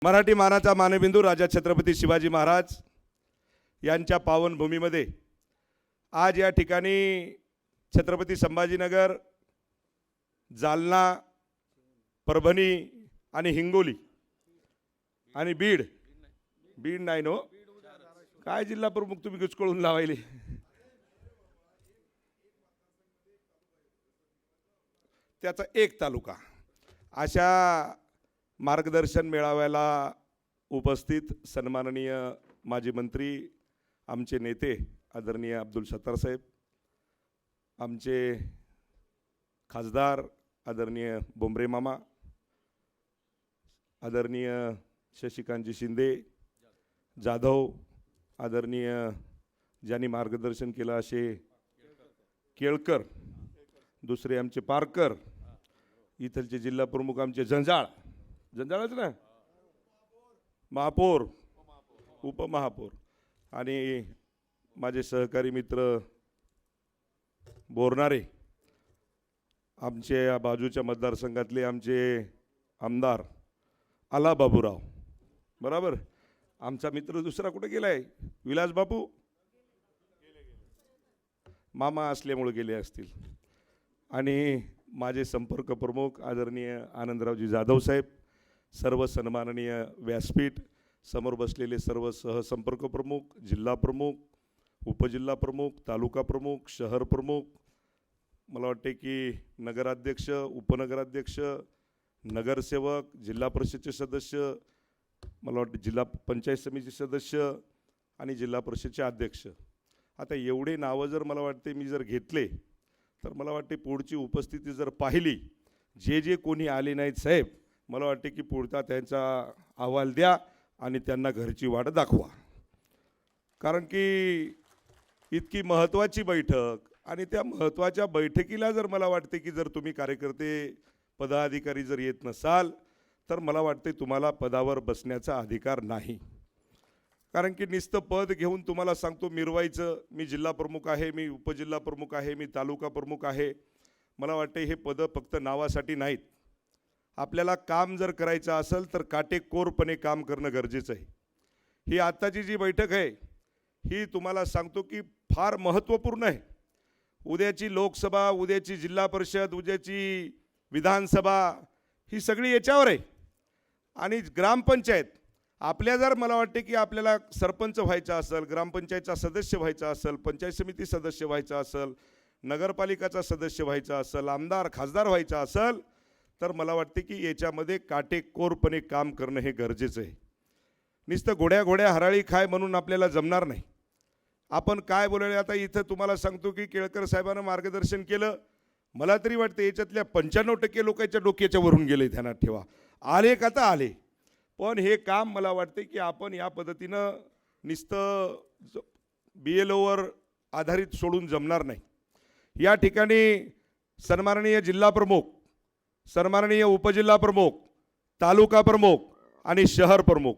मराठी मानाचा मानबिंदू राजा छत्रपती शिवाजी महाराज यांच्या पावनभूमीमध्ये आज या ठिकाणी छत्रपती संभाजीनगर, जालना, परभणी आणि हिंगोली आणि बीड नाही नो काय जिल्हा प्रमुख तुम्ही गुचकळून लावायले त्याचा एक तालुका अशा मार्गदर्शन मेळाव्याला उपस्थित सन्माननीय माजी मंत्री, आमचे नेते आदरणीय अब्दुल सत्तार साहेब, आमचे खासदार आदरणीय बोंबरे मामा, आदरणीय शशिकांतजी शिंदे जाधव, आदरणीय ज्यांनी मार्गदर्शन केलं असे केळकर, दुसरे आमचे पारकर, इथलचे जिल्हा प्रमुख आमचे जंजाळच ना, महापौर, उपमहापौर आणि माझे सहकारी मित्र बोरणारे, आमचे बाजूच्या मतदारसंघातले आमचे आमदार आला बाबूराव, बरोबर, आमचा मित्र दुसरा कुठे गेलाय, विलास बापू मामा असल्यामुळे गेले असतील, आणि माझे संपर्क प्रमुख आदरणीय आनंदरावजी जाधव साहेब, सर्व सन्माननीय व्यासपीठ, समोर बसलेले सर्व सहसंपर्क प्रमुख, जिल्हा प्रमुख, उपजिल्हा प्रमुख, तालुका प्रमुख, शहर प्रमुख, मला वाटते की नगराध्यक्ष, उपनगराध्यक्ष, नगरसेवक, जिल्हा परिषदेचे सदस्य, मला वाटते जिल्हा पंचायत समितीचे सदस्य आणि जिल्हा परिषदेचे अध्यक्ष, आता एवढे नावं जर मला वाटते मी जर घेतले तर मला वाटते पुढची उपस्थिती जर पाहिली, जे कोणी आले नाहीत साहेब, मला वाटते की पुढचा त्यांचा अहवाल द्या आणि त्यांना घरची वाट दाखवा, कारण की इतकी महत्त्वाची बैठक आणि त्या महत्त्वाच्या बैठकीला जर मला वाटते की जर तुम्ही कार्यकर्ते पदाधिकारी जर येत नसाल तर मला वाटते तुम्हाला पदावर बसण्याचा अधिकार नाही, कारण की नुसतं पद घेऊन तुम्हाला सांगतो मिरवायचं, मी जिल्हा प्रमुख आहे, मी उपजिल्हा प्रमुख आहे, मी तालुका प्रमुख आहे, मला वाटते हे पदं फक्त नावासाठी नाहीत, आपल्याला काम जर करायचं असेल तर काटेकोरपणे काम करणं गरजेचं आहे. ही आत्ताची जी बैठक आहे ही तुम्हाला सांगतो की फार महत्त्वपूर्ण आहे. उद्याची लोकसभा, उद्याची जिल्हा परिषद, उद्याची विधानसभा ही सगळी याच्यावर आहे, आणि ग्रामपंचायत आपल्या जर मला वाटते की आपल्याला सरपंच व्हायचं असेल, ग्रामपंचायतचा सदस्य व्हायचा असेल, पंचायत समिती सदस्य व्हायचा असेल, नगरपालिकाचा सदस्य व्हायचा असेल, आमदार खासदार व्हायचा असेल तर मला वाटते की याच्यामध्ये काटेकोरपणे काम करणं हे गरजेचं आहे. नुसतं घोड्या हराळी खाय म्हणून आपल्याला जमणार नाही. आपण काय बोलायला आता इथं तुम्हाला सांगतो की केळकर साहेबांना मार्गदर्शन केलं, मला तरी वाटतं याच्यातल्या 95% लोकांच्या डोक्याच्या वरून गेले, ध्यानात ठेवा, आले का तर आले, पण हे काम मला वाटते की आपण या पद्धतीनं नुसतं BLOवर आधारित सोडून जमणार नाही. या ठिकाणी सन्माननीय जिल्हा प्रमुख, सन्माननीय उपजिल्हा प्रमुख, तालुका प्रमुख आणि शहर प्रमुख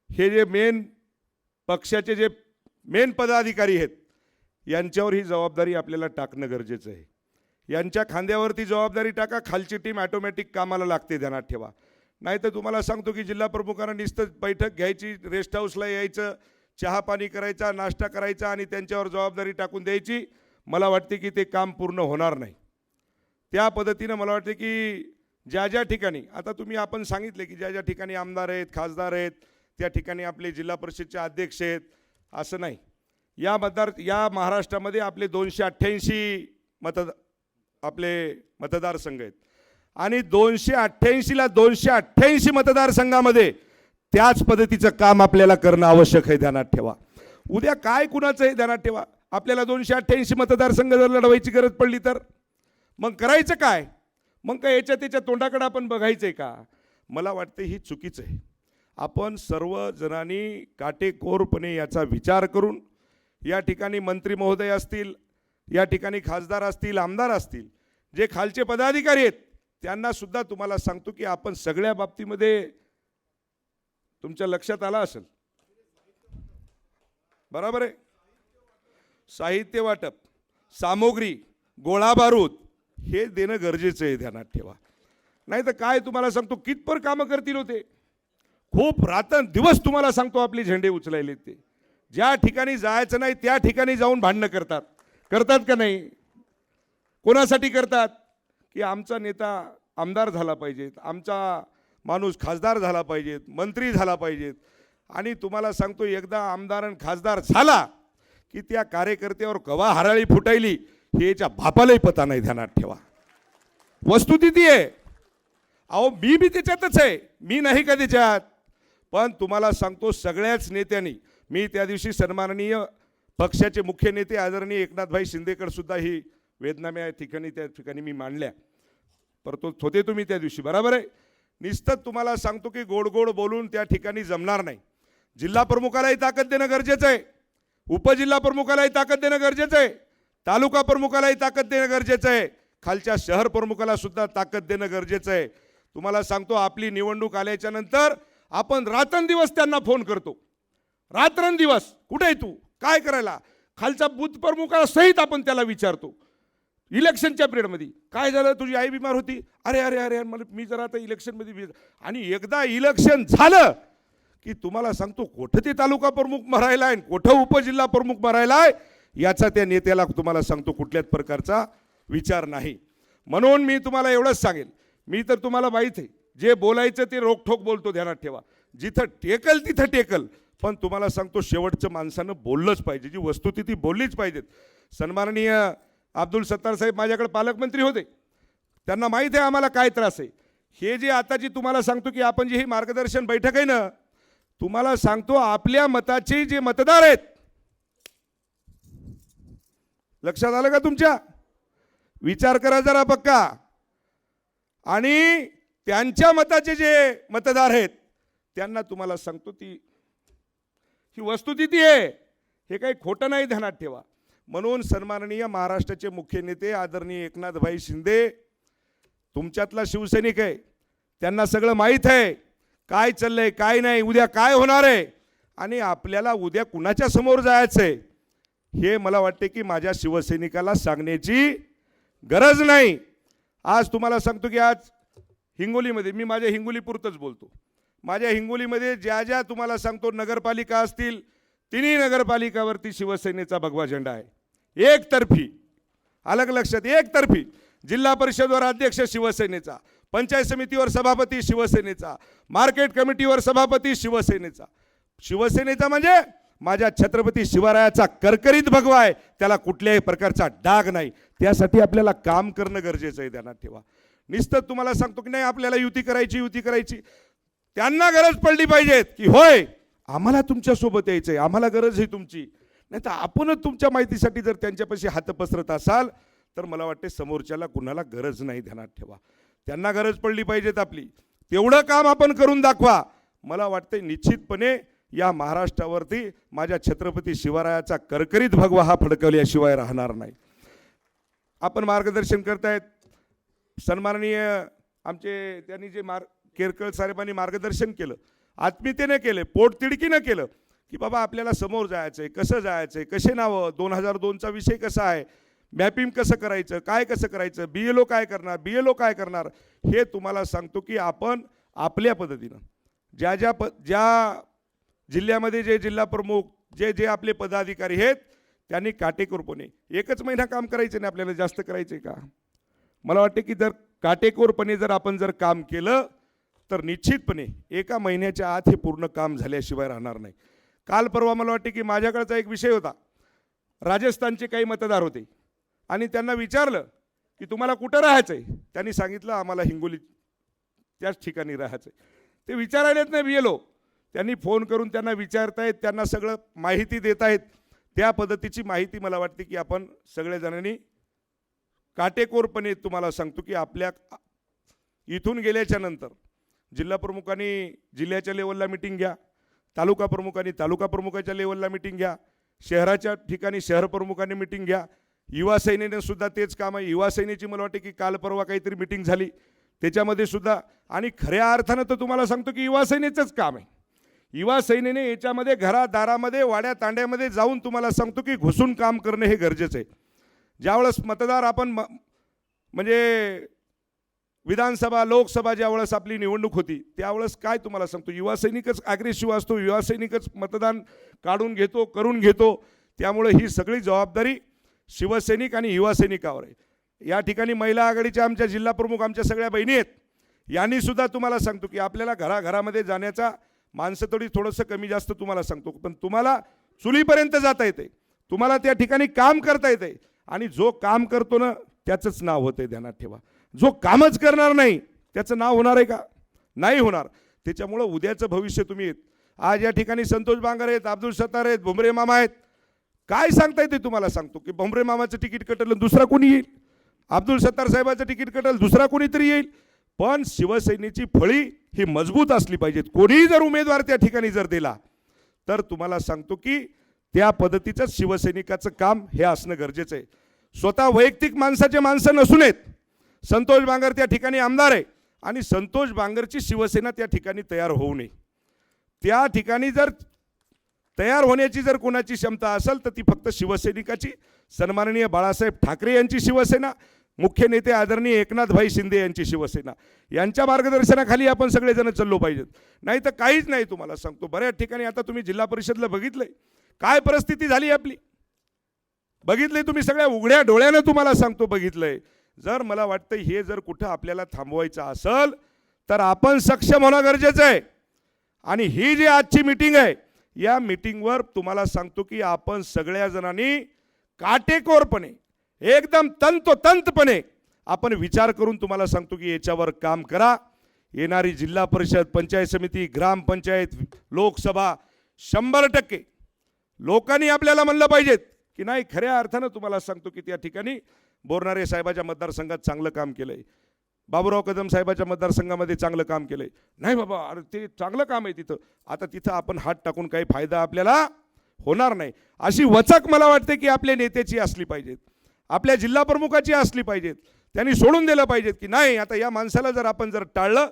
हे जे मेन पक्षाचे जे मेन पदाधिकारी आहेत यांच्यावर ही जबाबदारी आपल्याला टाकणं गरजेचं आहे. यांच्या खांद्यावरती जबाबदारी टाका, खालची टीम ऑटोमॅटिक कामाला लागते, ध्यानात ठेवा. नाही तर तुम्हाला सांगतो की जिल्हा प्रमुखांना नुसतं बैठक घ्यायची, रेस्ट हाऊसला यायचं, चहा पाणी करायचा, नाश्ता करायचा आणि त्यांच्यावर जबाबदारी टाकून द्यायची, मला वाटते की ते काम पूर्ण होणार नाही. त्या पद्धतीनं मला वाटते की ज्या ठिकाणी आता तुम्ही आपण सांगितले की ज्या ठिकाणी आमदार आहेत, खासदार आहेत, त्या ठिकाणी आपले जिल्हा परिषदचे अध्यक्ष आहेत, असं नाही. या महाराष्ट्रामध्ये आपले 288 मतदारसंघ आहेत आणि 288ला 288 मतदारसंघामध्ये त्याच पद्धतीचं काम आपल्याला करणं आवश्यक आहे, ध्यानात ठेवा. उद्या काय कुणाचं आहे ध्यानात ठेवा, आपल्याला 288 मतदारसंघ जर लढवायची गरज पडली तर मग करायचं काय, मग काय त्याच्या तोंडाकडे आपण बघायचं आहे का, मला वाटतं ही चुकीचं आहे. आपण सर्वजणांनी काटेकोरपणे याचा विचार करून या ठिकाणी मंत्री महोदय असतील, या ठिकाणी खासदार असतील, आमदार असतील, जे खालचे पदाधिकारी आहेत त्यांना सुद्धा तुम्हाला सांगतो की आपण सगळ्या बाबतीमध्ये तुमच्या लक्षात आला असेल, बरोबर आहे, साहित्य वाटप, सामग्री, गोळा बारूद हे देणं गरजेचं आहे, ध्यानात ठेवा. नाही तर काय तुम्हाला सांगतो कितपर कामं करतील होते, खूप रात्रंदिवस तुम्हाला सांगतो आपले झेंडे उचलायले. ते ज्या ठिकाणी जायचं नाही त्या ठिकाणी जाऊन भांडणं करतात का नाही? कोणासाठी करतात? की आमचा नेता आमदार झाला पाहिजेत, आमचा माणूस खासदार झाला पाहिजेत, मंत्री झाला पाहिजेत. आणि तुम्हाला सांगतो एकदा आमदार आणि खासदार झाला की त्या कार्यकर्त्यावर कवा हराळी फुटायली हे याच्या बापालाही पता नाही. ध्यानात ठेवा, वस्तुस्थिती आहे. अहो मी त्याच्यातच आहे, मी नाही का त्याच्यात. पण तुम्हाला सांगतो सगळ्याच नेत्यांनी, मी त्या दिवशी सन्माननीय पक्षाचे मुख्य नेते आदरणीय एकनाथभाई शिंदेकर सुद्धा ही वेदना त्या ठिकाणी मी मांडल्या. परंतु होते तुम्ही त्या दिवशी, बरोबर आहे. नुसतं तुम्हाला सांगतो की गोड गोड बोलून त्या ठिकाणी जमणार नाही. जिल्हा प्रमुखालाही ताकद देणं गरजेचं आहे, उपजिल्हा प्रमुखालाही ताकद देणं गरजेचं आहे, तालुका प्रमुखालाही ताकद देणं गरजेचं आहे, खालच्या शहर प्रमुखाला सुद्धा ताकद देणं गरजेचं आहे. तुम्हाला सांगतो आपली निवडणूक आल्याच्या नंतर आपण रात्रंदिवस त्यांना फोन करतो. रात्रंदिवस कुठे आहे तू, काय करायला? खालचा बूथ प्रमुखाला सहित आपण त्याला विचारतो. इलेक्शनच्या पिरियडमध्ये काय झालं, तुझी आई बिमार होती, अरे अरे अरे मला मी जरा आता इलेक्शनमध्ये. आणि एकदा इलेक्शन झालं की तुम्हाला सांगतो कुठं ते तालुका प्रमुख मरायला आहे, कुठं उपजिल्हा प्रमुख मरायला आहे, याचा त्या नेत्याला तुम्हाला सांगतो कुठल्याच प्रकारचा विचार नाही. म्हणून मी तुम्हाला एवढंच सांगेल, मी तर तुम्हाला माहीत आहे जे बोलायचं ते रोखठोक बोलतो. ध्यानात ठेवा, जिथं टेकल तिथं टेकल. पण तुम्हाला सांगतो शेवटचं माणसानं बोललंच पाहिजे, जी वस्तुस्थिती बोललीच पाहिजेत. सन्माननीय अब्दुल सत्तार साहेब माझ्याकडे पालकमंत्री होते, त्यांना माहीत आहे आम्हाला काय त्रास आहे. हे जे आता जी तुम्हाला सांगतो की आपण जी ही मार्गदर्शन बैठक आहे ना, तुम्हाला सांगतो आपल्या मताचे जे मतदार आहेत, लक्षात आलं का तुमच्या? विचार करा जरा पक्का. आणि त्यांच्या मताचे जे मतदार आहेत त्यांना तुम्हाला सांगतो ही वस्तुस्थिती आहे, हे काही खोटं नाही. ध्यानात ठेवा. म्हणून सन्माननीय महाराष्ट्राचे मुख्य नेते आदरणीय एकनाथभाई शिंदे तुमच्यातला शिवसैनिक आहे, त्यांना सगळं माहीत आहे काय चाललंय काय नाही, उद्या काय होणार आहे आणि आपल्याला उद्या कुणाच्या समोर जायचं आहे हे मला वाटते की माझ्या शिवसैनिकाला सांगण्याची गरज नाही. आज तुम्हाला सांगतो की आज हिंगोलीमध्ये, मी माझ्या हिंगोलीपुरतंच बोलतो, माझ्या हिंगोलीमध्ये ज्या ज्या तुम्हाला सांगतो नगरपालिका असतील, तिन्ही नगरपालिकावरती शिवसेनेचा भगवा झेंडा आहे. एकतर्फी, अलग लक्षात, एकतर्फी. जिल्हा परिषदवर अध्यक्ष शिवसेनेचा, पंचायत समितीवर सभापती शिवसेनेचा, मार्केट कमिटीवर सभापती शिवसेनेचा म्हणजे माझ्या छत्रपती शिवरायाचा करकरीत भगवा आहे, त्याला कुठल्याही प्रकारचा डाग नाही. त्यासाठी आपल्याला काम करणं गरजेचं आहे. ध्यानात ठेवा. नुसतं तुम्हाला सांगतो की नाही आपल्याला युती करायची, त्यांना गरज पडली पाहिजेत की होय आम्हाला तुमच्यासोबत यायचं आहे, आम्हाला गरज आहे तुमची. नाही तर आपणच तुमच्या माहितीसाठी जर त्यांच्यापाशी हात पसरत असाल तर मला वाटते समोरच्याला कुणाला गरज नाही. ध्यानात ठेवा. त्यांना गरज पडली पाहिजेत आपली, तेवढं काम आपण करून दाखवा. मला वाटते निश्चितपणे या महाराष्ट्रावरती माझ्या छत्रपती शिवरायाचा करकरीत भगवा हा फडकवल्याशिवाय राहणार नाही. आपण मार्गदर्शन करतायत सन्माननीय आमचे, त्यांनी जे केरकर साहेबांनी मार्गदर्शन केलं, आत्मीयतेने केले, पोटतिडकीनं केलं की बाबा आपल्याला समोर जायचं आहे, कसं जायचं आहे, कसे नावं, 2002चा विषय कसा आहे, मॅपिंग कसं करायचं, कसं करायचं, BLO काय करणार, BLO काय करणार, हे तुम्हाला सांगतो की आपण आपल्या पद्धतीनं ज्या जिल्ह्यामध्ये जे जिल्हा प्रमुख जे आपले पदाधिकारी आहेत त्यांनी काटेकोरपणे, एकच महिना काम करायचं नाही आपल्याला, जास्त करायचं का? मला वाटते की जर काटेकोरपणे जर आपण काम केलं तर निश्चितपणे एका महिन्याच्या आत हे पूर्ण काम झाल्याशिवाय राहणार नाही. काल परवा मला वाटते की माझ्याकडचा एक विषय होता, राजस्थानचे काही मतदार होते आणि त्यांना विचारलं की तुम्हाला कुठं राहायचं आहे, त्यांनी सांगितलं आम्हाला हिंगोली त्याच ठिकाणी राहायचं आहे. ते विचारायलेत नाही BLO, त्यांनी फोन करून त्यांना विचारतायत, त्यांना सगळं माहिती देत आहेत. त्या पद्धतीची माहिती मला वाटते की आपण सगळेजणांनी काटेकोरपणे, तुम्हाला सांगतो की आपल्या इथून गेल्याच्या नंतर जिल्हा प्रमुखांनी जिल्ह्याच्या लेवलला मीटिंग घ्या, तालुका प्रमुखांनी तालुका प्रमुखाच्या लेवलला मीटिंग घ्या, शहराच्या ठिकाणी शहर प्रमुखांनी मीटिंग घ्या. युवा सेनेने सुद्धा तेच काम आहे. युवा सेनेची मला वाटते की काल परवा काहीतरी मीटिंग झाली त्याच्यामध्ये सुद्धा, आणि खऱ्या अर्थानं तर तुम्हाला सांगतो की युवा सेनेचंच काम आहे. युवा सेनेने याच्यामध्ये घरादारामध्ये वाड्या तांड्यामध्ये जाऊन तुम्हाला सांगतो की घुसून काम करणं हे गरजेचं आहे. ज्यावेळेस मतदार आपण म्हणजे विधानसभा लोकसभा ज्यावेळेस आपली निवडणूक होती त्यावेळेस काय तुम्हाला सांगतो, युवा सैनिकच ॲग्रेसिव्ह असतो, युवा सैनिकच मतदान काढून घेतो, करून घेतो. त्यामुळे ही सगळी जबाबदारी शिवसैनिक आणि युवा सैनिकावर आहे. या ठिकाणी महिला आघाडीच्या आमच्या जिल्हा प्रमुख आमच्या सगळ्या बहिणी आहेत. यांनी सुद्धा तुम्हाला सांगतो की आपल्याला घराघरामध्ये जाण्याचा माणसं थोडंसं कमी जास्त तुम्हाला सांगतो, पण तुम्हाला चुलीपर्यंत जाता येते, तुम्हाला त्या ठिकाणी काम करता येते. आणि जो काम करतो ना त्याचंच नाव होते, ध्यानात ठेवा. जो कामच करणार नाही त्याचं नाव होणार आहे का? नाही होणार. त्याच्यामुळं उद्याचं भविष्य तुम्ही आज या ठिकाणी संतोष बांगर आहेत, अब्दुल सत्तार आहेत, भुमरे मामा आहेत. काय सांगता येते तुम्हाला सांगतो की भुमरे मामाचं तिकीट कटलं दुसरा कोणी येईल, अब्दुल सत्तार साहेबाचं तिकीट कटलं दुसरा कोणीतरी येईल. पण शिवसेनेची फळी ही मजबूत असली पाहिजेत. कोणीही जर उमेदवार त्या ठिकाणी जर दिला तर तुम्हाला सांगतो की त्या पद्धतीचं शिवसैनिकाचं काम हे असणं गरजेचं आहे. स्वतः वैयक्तिक माणसं नसून आहेत. संतोष बांगर त्या ठिकाणी आमदार आहे आणि संतोष बांगरची शिवसेना त्या ठिकाणी तयार होऊ नये. त्या ठिकाणी जर तयार होण्याची जर कोणाची क्षमता असेल तर ती फक्त शिवसैनिकाची, सन्माननीय बाळासाहेब ठाकरे यांची शिवसेना, मुख्य नेते आदरणीय एकनाथभाई शिंदे यांची शिवसेना, यांच्या मार्गदर्शनाखाली आपण सगळेजण चाललो पाहिजेत. नाही तर काहीच नाही. तुम्हाला सांगतो बऱ्याच ठिकाणी आता तुम्ही जिल्हा परिषदला बघितलंय काय परिस्थिती झाली आपली, बघितलंय तुम्ही, सगळ्या उघड्या डोळ्यानं तुम्हाला सांगतो बघितलंय. जर मला वाटतं हे जर कुठं आपल्याला थांबवायचं असेल तर आपण सक्षम होणं गरजेचं आहे. आणि ही जी आजची मीटिंग आहे या मीटिंगवर तुम्हाला सांगतो की आपण सगळ्या जणांनी काटेकोरपणे एकदम तंतोतंतपणे आपण विचार करून तुम्हाला सांगतो की याच्यावर काम करा. येणारी जिल्हा परिषद, पंचायत समिती, ग्रामपंचायत, लोकसभा 100% लोकांनी आपल्याला म्हणलं पाहिजेत की नाही, खऱ्या अर्थानं तुम्हाला सांगतो की त्या ठिकाणी बोरनारे साहेबाच्या मतदारसंघात चांगलं काम केलंय, बाबूराव कदम साहेबाच्या मतदारसंघामध्ये चांगलं काम केलंय. नाही बाबा, अरे ते चांगलं काम आहे तिथं, आता तिथं आपण हात टाकून काही फायदा आपल्याला होणार नाही. अशी वचक मला वाटते की आपल्या नेत्याची असली पाहिजेत, आपल्या जिल्हा प्रमुखाची असली पाहिजेत. त्यांनी सोडून दिलं पाहिजेत की नाही, आता या माणसाला जर आपण जर टाळलं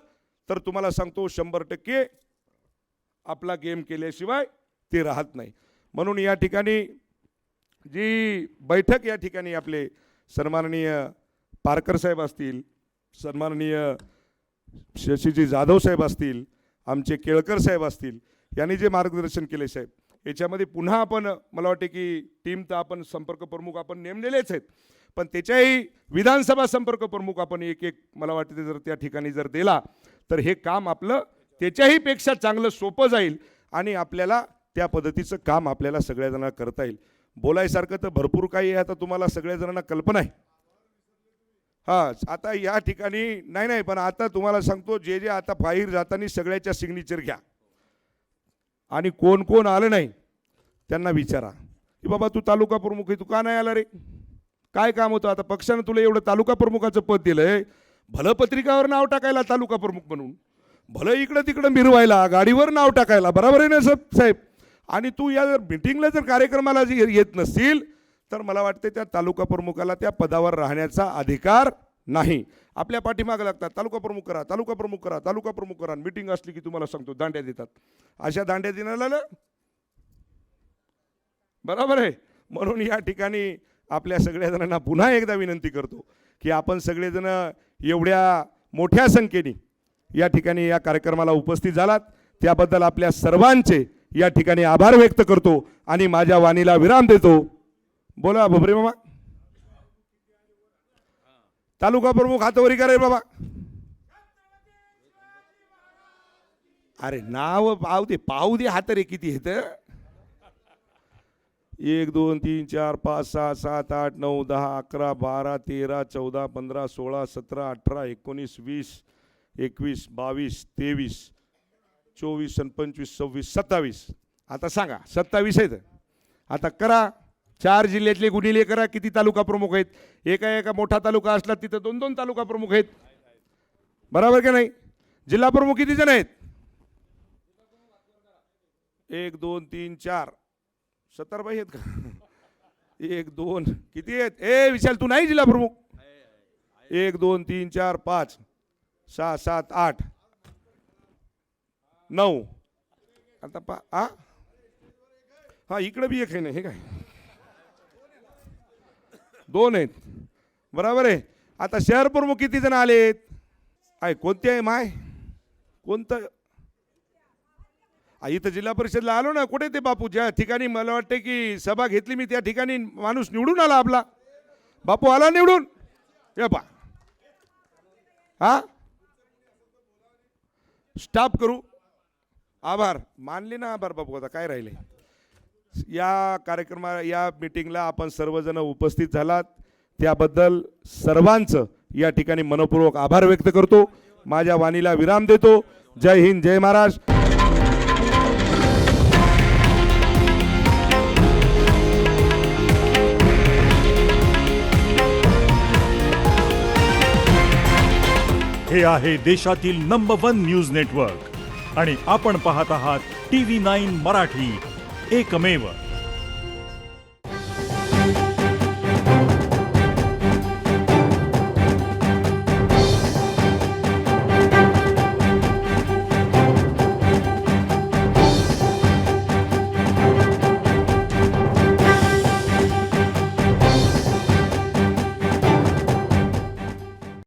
तर तुम्हाला सांगतो 100% आपला गेम केल्याशिवाय ते राहत नाही. म्हणून या ठिकाणी जी बैठक या ठिकाणी आपले सन्माननीय पारकर साहेब असतील, सन्माननीय शशीजी जाधव साहेब असतील, आमचे केळकर साहेब असतील, यांनी जे मार्गदर्शन केले साहेब, याच्यामध्ये पुन्हा आपण मला वाटते की टीम तर आपण संपर्क प्रमुख आपण नेमलेलेच आहेत, पण त्याच्याही विधानसभा संपर्क प्रमुख आपण एक मला वाटते जर त्या ठिकाणी जर दिला तर हे काम आपलं त्याच्याही पेक्षा चांगलं सोपं जाईल आणि आपल्याला त्या पद्धतीचं काम आपल्याला सगळ्या जणांना करता येईल. बोलायसारखं तर भरपूर काही आहे, आता तुम्हाला सगळ्या जणांना कल्पना आहे. आता या ठिकाणी नाही, पण आता तुम्हाला सांगतो जे आता बाहेर जाताना सगळ्याच्या सिग्नेचर घ्या आणि कोण कोण आलं नाही त्यांना विचारा की बाबा तू तालुका प्रमुख आहे, तू का नाही आला रे, काय काम होतं. आता पक्षानं तुला एवढं तालुका प्रमुखाचं पद दिलंय, भलं पत्रिकावर नाव टाकायला तालुका प्रमुख म्हणून, भलं इकडं तिकडं मिरवायला, गाडीवर नाव टाकायला, बरोबर आहे ना साहेब. आणि तू या जर मिटिंगला जर कार्यक्रमाला जर येत नसतील तर मला वाटते त्या तालुका प्रमुखाला त्या पदावर राहण्याचा अधिकार नाही. आपल्या पाठीमागं लागतात, तालुका प्रमुख करा, तालुका प्रमुख करा, तालुका प्रमुख करा. मीटिंग असली की तुम्हाला सांगतो दांड्या देतात. अशा दांड्या देण्याला बरोबर आहे. म्हणून या ठिकाणी आपल्या सगळ्या जणांना पुन्हा एकदा विनंती करतो की आपण सगळेजण एवढ्या मोठ्या संख्येने या ठिकाणी या कार्यक्रमाला उपस्थित झालात त्याबद्दल आपल्या सर्वांचे या ठिकाणी आभार व्यक्त करतो आणि माझ्या वाणीला विराम देतो. बोला भुमरे मामा. तालुका प्रमुख हातवरी करे बाबा. अरे नाव पाहू दे हात रे किती येत. 1 2 3 4 5 6 7 8 9 10 11 12 13 14 15 16 17 18 19 20 21 22 23 24 आणि 25 26 27. आता सांगा 27 आहेत. आता करा 4 जिल्ह्यातले गुणिले करा किती तालुका प्रमुख आहेत. एका मोठा तालुका असला तिथं 2-2 तालुका प्रमुख आहेत, बरोबर का नाही. जिल्हा प्रमुख किती जण आहेत. 1 2 3 4 70 बाई आहेत का. 1 2 किती आहेत. विशाल तू नाही जिल्हा प्रमुख. 1 2 3 4 5 6 7 8 9. आता हा इकडे बी एक आहे ना, हे काय 2 आहेत, बरोबर आहे. आता शहर प्रमुख किती जण आलेत. आहे कोणती आहे माय कोणतं इथं जिल्हा परिषदला आलो ना, कुठे ते बापू ज्या ठिकाणी मला वाटते की सभा घेतली मी त्या ठिकाणी माणूस निवडून आला, आपला बापू आला निवडून. हे पा हा स्टॉप करू. आभार मानले ना, आभार बापू. आता काय राहिले या या मीटिंगला आपण सर्वजण उपस्थित झालात त्याबद्दल सर्वांचं या ठिकाणी मनपूर्वक आभार व्यक्त करतो. माझ्या वाणीला विराम देतो. जय हिंद, जय महाराष्ट्र. हे आहे देशातील नंबर 1 न्यूज नेटवर्क आणि आपण पाहत आहात TV9 मराठी, एकमेव.